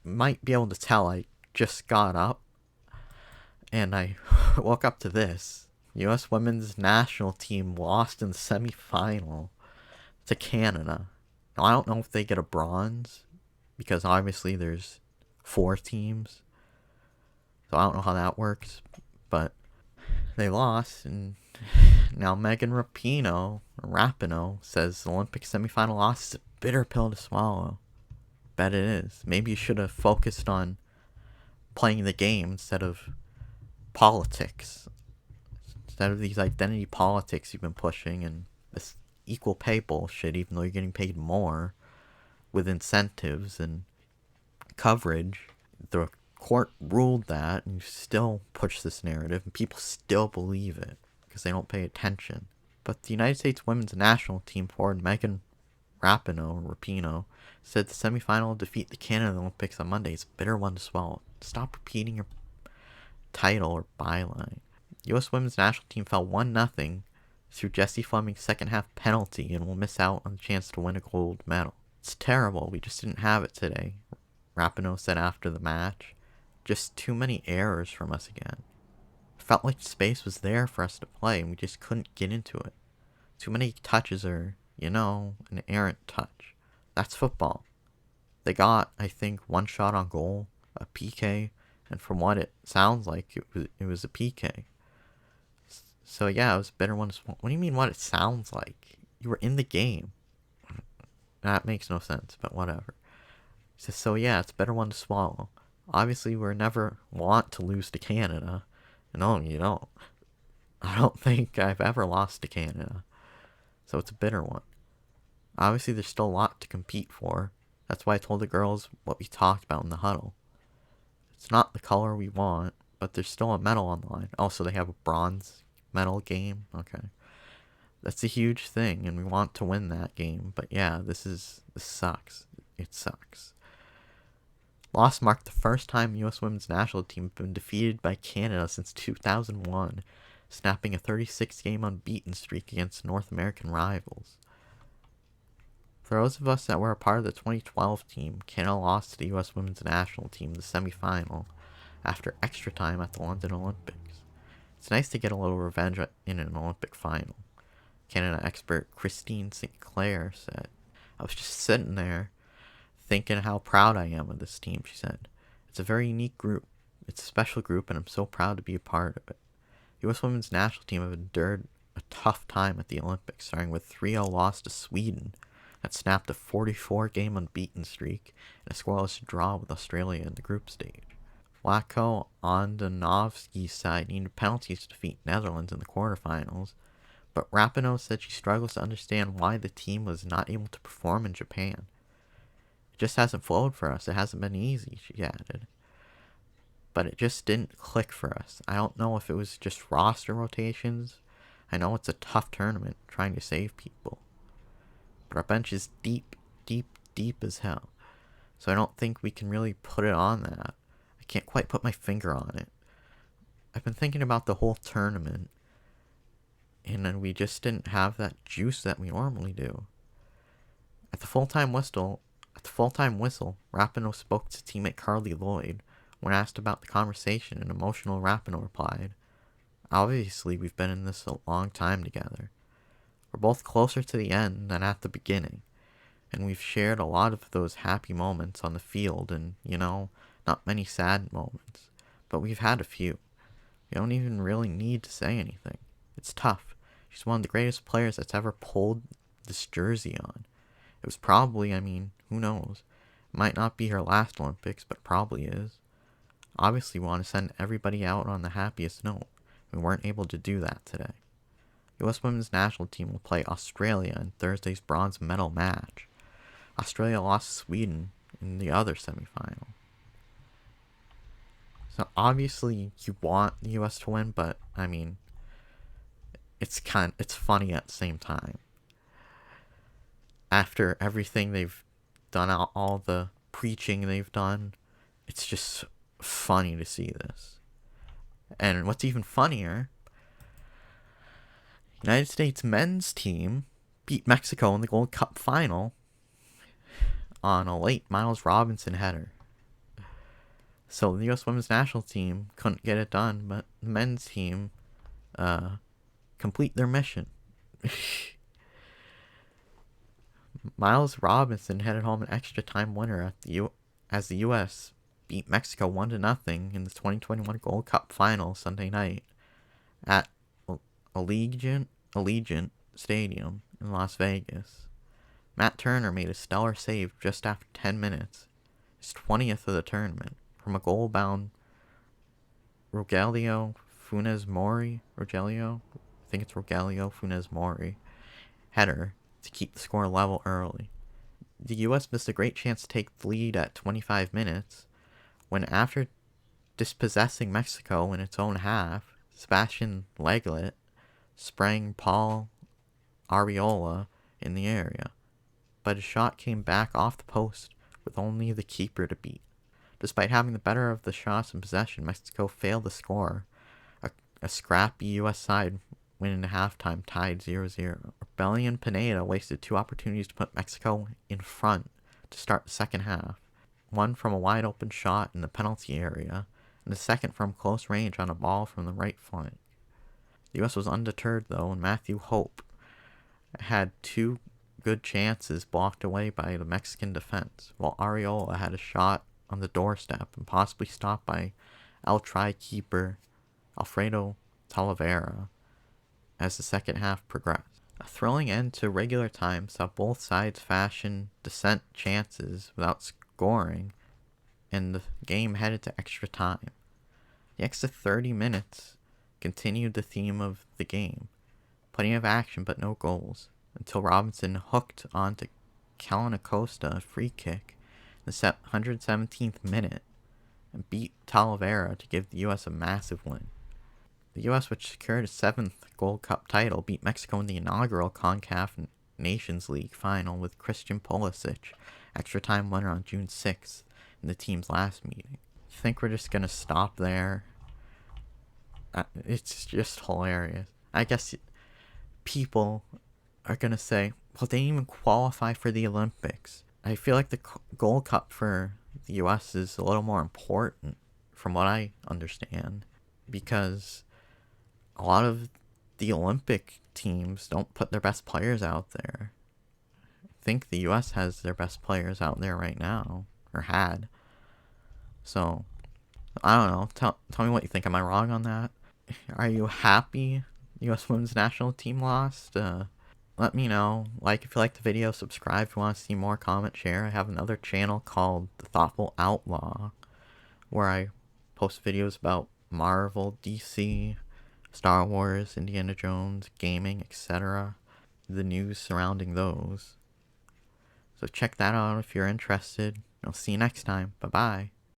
might be able to tell I just got up and I woke up to this. U.S. women's national team lost in the semifinal to Canada. Now, I don't know if they get a bronze because obviously there's 4 teams. So I don't know how that works, but they lost, and now Megan Rapinoe says the Olympic semifinal loss is a bitter pill to swallow. Bet it is. Maybe you should have focused on playing the game instead of politics. Instead of these identity politics you've been pushing and this equal pay bullshit, even though you're getting paid more with incentives and coverage. The court ruled that, and you still push this narrative, and people still believe it because they don't pay attention. But the United States women's national team forward Megan Rapinoe said the semifinal will defeat the Canada Olympics on Monday is a bitter one to swallow. Stop repeating your title or byline. U.S. women's national team fell 1-0 through Jessie Fleming's second half penalty and will miss out on the chance to win a gold medal. It's terrible. We just didn't have it today, Rapinoe said after the match. Just too many errors from us again. It felt like space was there for us to play and we just couldn't get into it. Too many touches are, an errant touch. That's football. They got, I think, 1 shot on goal, a PK, and from what it sounds like, it was a PK. So yeah, it was a better one. What do you mean what it sounds like? You were in the game. That makes no sense, but whatever. He says, so yeah, it's a better one to swallow. Obviously, we never want to lose to Canada. No, you don't. I don't think I've ever lost to Canada. So it's a bitter one. Obviously, there's still a lot to compete for. That's why I told the girls what we talked about in the huddle. It's not the color we want, but there's still a medal on the line. Also, they have a bronze medal game. Okay. That's a huge thing, and we want to win that game. But yeah, this sucks. It sucks. Loss marked the first time U.S. women's national team have been defeated by Canada since 2001, snapping a 36-game unbeaten streak against North American rivals. For those of us that were a part of the 2012 team, Canada lost to the U.S. women's national team in the semifinal after extra time at the London Olympics. It's nice to get a little revenge in an Olympic final, Canada expert Christine St. Clair said. I was just sitting there thinking how proud I am of this team, she said. It's a very unique group. It's a special group, and I'm so proud to be a part of it. The U.S. women's national team have endured a tough time at the Olympics, starting with 3-0 loss to Sweden that snapped a 44-game unbeaten streak and a scoreless draw with Australia in the group stage. Vlatko Andonovski's side needed penalties to defeat Netherlands in the quarterfinals, but Rapinoe said she struggles to understand why the team was not able to perform in Japan. It just hasn't flowed for us. It hasn't been easy, she added. But it just didn't click for us. I don't know if it was just roster rotations. I know it's a tough tournament trying to save people. But our bench is deep, deep, deep as hell. So I don't think we can really put it on that. I can't quite put my finger on it. I've been thinking about the whole tournament, and then we just didn't have that juice that we normally do. At the full-time whistle, Rapinoe spoke to teammate Carly Lloyd. When asked about the conversation, an emotional Rapinoe replied, "Obviously, we've been in this a long time together. We're both closer to the end than at the beginning, and we've shared a lot of those happy moments on the field and, not many sad moments, but we've had a few. We don't even really need to say anything. It's tough. She's one of the greatest players that's ever pulled this jersey on. It was probably, who knows? It might not be her last Olympics, but probably is. Obviously, we want to send everybody out on the happiest note. We weren't able to do that today. The U.S. women's national team will play Australia in Thursday's bronze medal match. Australia lost to Sweden in the other semifinal. So obviously you want the U.S. to win, but it's funny at the same time. After everything they've done, all the preaching they've done, it's just funny to see this. And what's even funnier, United States men's team beat Mexico in the Gold Cup final on a late Miles Robinson header. So the U.S. women's national team couldn't get it done, but the men's team complete their mission. Miles Robinson headed home an extra time winner as the U.S. beat Mexico 1-0 in the 2021 Gold Cup final Sunday night at Allegiant Stadium in Las Vegas. Matt Turner made a stellar save just after 10 minutes, his 20th of the tournament, from a goal-bound Rogelio Funes Mori header to keep the score level early. The U.S. missed a great chance to take the lead at 25 minutes when, after dispossessing Mexico in its own half, Sebastian Leglet sprang Paul Arriola in the area, but his shot came back off the post with only the keeper to beat. Despite having the better of the shots in possession, Mexico failed to score. A scrappy U.S. side went into halftime tied 0-0. Orbellion Pineda wasted 2 opportunities to put Mexico in front to start the second half. One from a wide open shot in the penalty area, and the second from close range on a ball from the right flank. The U.S. was undeterred though, and Matthew Hope had 2 good chances blocked away by the Mexican defense, while Arriola had a shot on the doorstep and possibly stopped by El Tri keeper Alfredo Talavera as the second half progressed. A thrilling end to regular time saw both sides fashion decent chances without scoring, and the game headed to extra time. The extra 30 minutes continued the theme of the game. Plenty of action but no goals, until Robinson hooked onto Kellen Acosta a free kick in the 117th minute and beat Talavera to give the U.S. a massive win. The U.S., which secured its 7th Gold Cup title, beat Mexico in the inaugural CONCACAF Nations League final with Christian Pulisic, extra time winner on June 6th in the team's last meeting. I think we're just going to stop there. It's just hilarious. I guess people are going to say, well, they didn't even qualify for the Olympics. I feel like the Gold Cup for the U.S. is a little more important from what I understand, because a lot of the Olympic teams don't put their best players out there. I think the U.S. has their best players out there right now, or had. So, I don't know. Tell me what you think. Am I wrong on that? Are you happy the U.S. women's national team lost? Let me know. Like if you like the video, subscribe if you want to see more, comment, share. I have another channel called The Thoughtful Outlaw, where I post videos about Marvel, DC, Star Wars, Indiana Jones, gaming, etc. The news surrounding those. So check that out if you're interested. I'll see you next time. Bye-bye.